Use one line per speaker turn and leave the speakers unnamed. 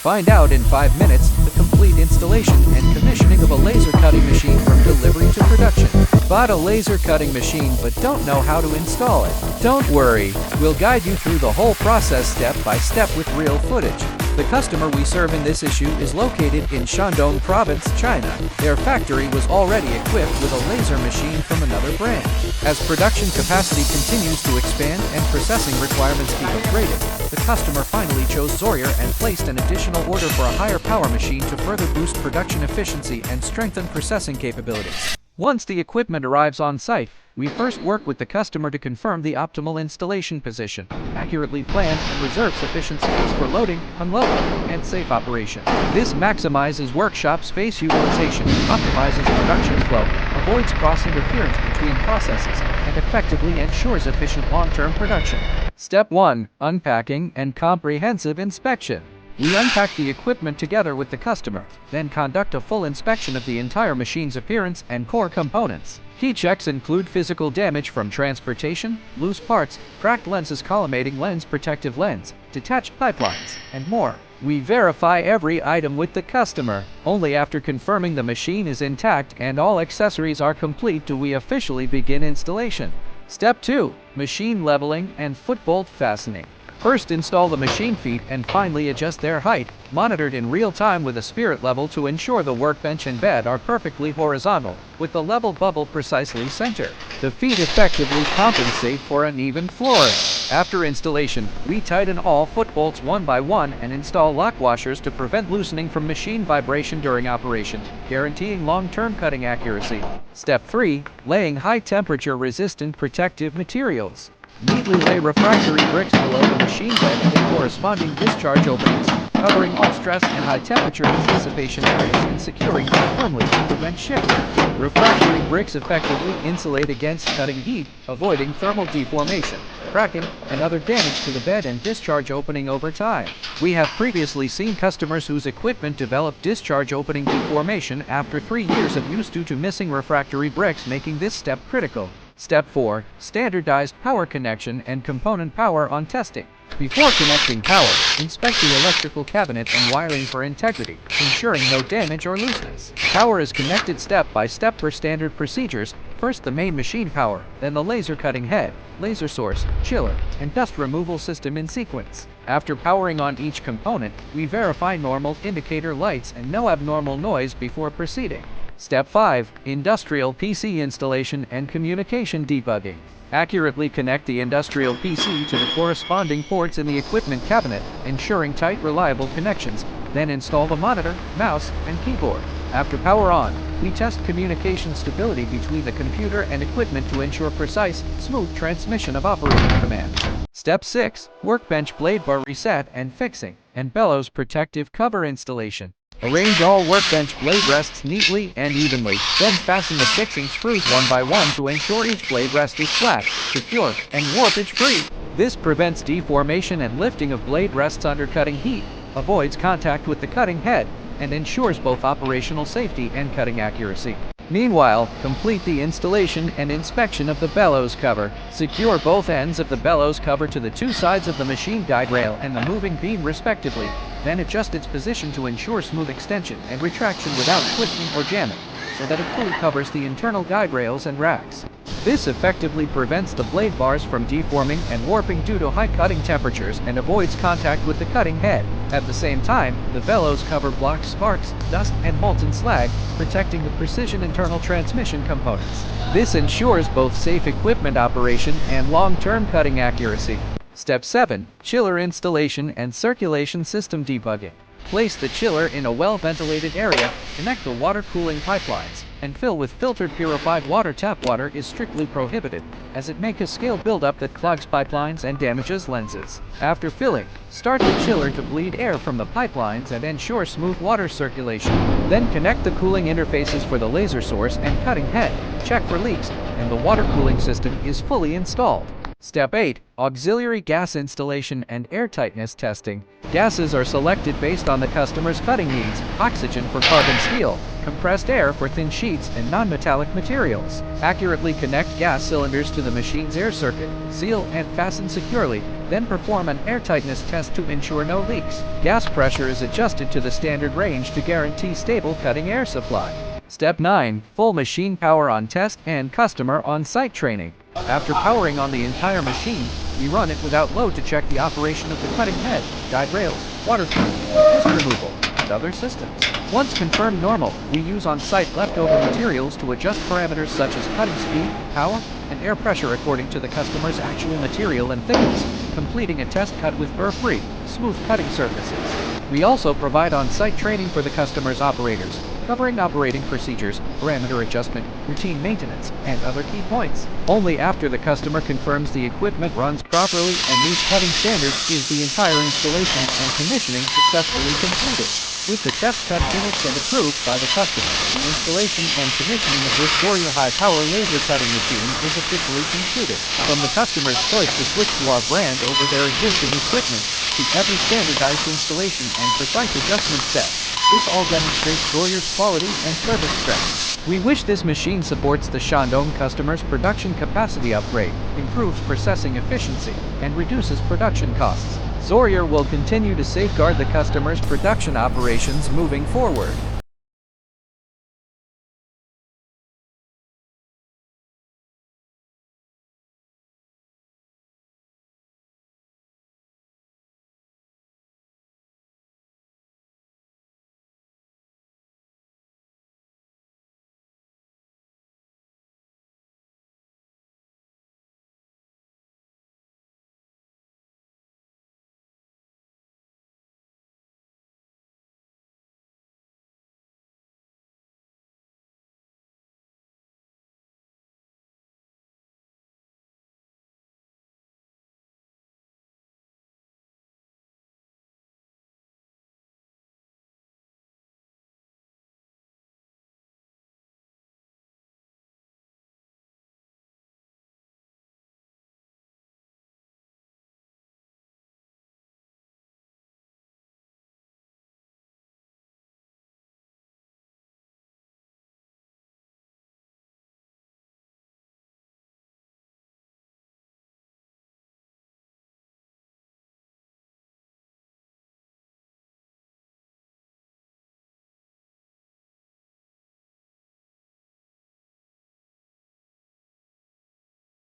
Find out in 5 minutes the complete installation and commissioning of a laser cutting machine from delivery to production. Bought a laser cutting machine but don't know how to install it? Don't worry, we'll guide you through the whole process step by step with real footage. The customer we serve in this issue is located in Shandong Province, China. Their factory was already equipped with a laser machine from another brand. As production capacity continues to expand and processing requirements keep upgraded, the customer finally chose Zoyer and placed an additional order for a higher power machine to further boost production efficiency and strengthen processing capabilities. Once the equipment arrives on site, we first work with the customer to confirm the optimal installation position, accurately plan and reserve sufficient space for loading, unloading, and safe operation. This maximizes workshop space utilization, optimizes production flow, avoids cross-interference between processes, and effectively ensures efficient long-term production. Step 1. Unpacking and comprehensive inspection. We unpack the equipment together with the customer, then conduct a full inspection of the entire machine's appearance and core components. Key checks include physical damage from transportation, loose parts, cracked lenses, collimating lens, protective lens, detached pipelines, and more. We verify every item with the customer. Only after confirming the machine is intact and all accessories are complete do we officially begin installation. Step 2. Machine leveling and footbolt fastening. First, install the machine feet and finally adjust their height, monitored in real time with a spirit level to ensure the workbench and bed are perfectly horizontal, with the level bubble precisely centered. The feet effectively compensate for uneven flooring. After installation, we tighten all foot bolts one by one and install lock washers to prevent loosening from machine vibration during operation, guaranteeing long-term cutting accuracy. Step 3. Laying high-temperature resistant protective materials. Neatly lay refractory bricks below the machine bed with corresponding discharge openings, covering all stress and high-temperature dissipation areas and securing them firmly to prevent shifting. Refractory bricks effectively insulate against cutting heat, avoiding thermal deformation, cracking, and other damage to the bed and discharge opening over time. We have previously seen customers whose equipment developed discharge opening deformation after 3 years of use due to missing refractory bricks, making this step critical. Step 4. Standardized power connection and component power on testing. Before connecting power, inspect the electrical cabinet and wiring for integrity, ensuring no damage or looseness. Power is connected step by step per standard procedures, first the main machine power, then the laser cutting head, laser source, chiller, and dust removal system in sequence. After powering on each component, we verify normal indicator lights and no abnormal noise before proceeding. Step 5. Industrial PC installation and communication debugging. Accurately connect the industrial PC to the corresponding ports in the equipment cabinet, ensuring tight, reliable connections. Then install the monitor, mouse, and keyboard. After power on, we test communication stability between the computer and equipment to ensure precise, smooth transmission of operating commands. Step 6. Workbench blade bar reset and fixing, and bellows protective cover installation. Arrange all workbench blade rests neatly and evenly, then fasten the fixing screws one by one to ensure each blade rest is flat, secure, and warpage-free. This prevents deformation and lifting of blade rests under cutting heat, avoids contact with the cutting head, and ensures both operational safety and cutting accuracy. Meanwhile, complete the installation and inspection of the bellows cover. Secure both ends of the bellows cover to the two sides of the machine guide rail and the moving beam respectively, then adjust its position to ensure smooth extension and retraction without twisting or jamming, so that it fully covers the internal guide rails and racks. This effectively prevents the blade bars from deforming and warping due to high cutting temperatures and avoids contact with the cutting head. At the same time, the bellows cover blocks sparks, dust, and molten slag, protecting the precision internal transmission components. This ensures both safe equipment operation and long-term cutting accuracy. Step 7. Chiller installation and circulation system debugging. Place the chiller in a well-ventilated area, connect the water cooling pipelines, and fill with filtered purified water. Tap water is strictly prohibited, as it may cause scale buildup that clogs pipelines and damages lenses. After filling, start the chiller to bleed air from the pipelines and ensure smooth water circulation. Then connect the cooling interfaces for the laser source and cutting head, check for leaks, and the water cooling system is fully installed. Step 8. Auxiliary gas installation and airtightness testing. Gases are selected based on the customer's cutting needs: oxygen for carbon steel, compressed air for thin sheets and non-metallic materials. Accurately connect gas cylinders to the machine's air circuit, seal and fasten securely, Then perform an airtightness test to ensure no leaks. Gas pressure is adjusted to the standard range to guarantee stable cutting air supply. Step 9. Full machine power on test and customer on-site training. After powering on the entire machine, we run it without load to check the operation of the cutting head, guide rails, water feed, disc removal, and other systems. Once confirmed normal, we use on-site leftover materials to adjust parameters such as cutting speed, power, and air pressure according to the customer's actual material and thickness, completing a test cut with burr-free, smooth cutting surfaces. We also provide on-site training for the customer's operators, covering operating procedures, parameter adjustment, routine maintenance, and other key points. Only after the customer confirms the equipment runs properly and meets cutting standards is the entire installation and commissioning successfully completed. With the test cut finished and approved by the customer, the installation and commissioning of this Zoryar high-power laser cutting machine is officially concluded. From the customer's choice to switch to our brand over their existing equipment, to every standardized installation and precise adjustment steps, this all demonstrates Zoryar's quality and service strength. We wish this machine supports the Shandong customer's production capacity upgrade, improves processing efficiency, and reduces production costs. Zoryar will continue to safeguard the customer's production operations moving forward.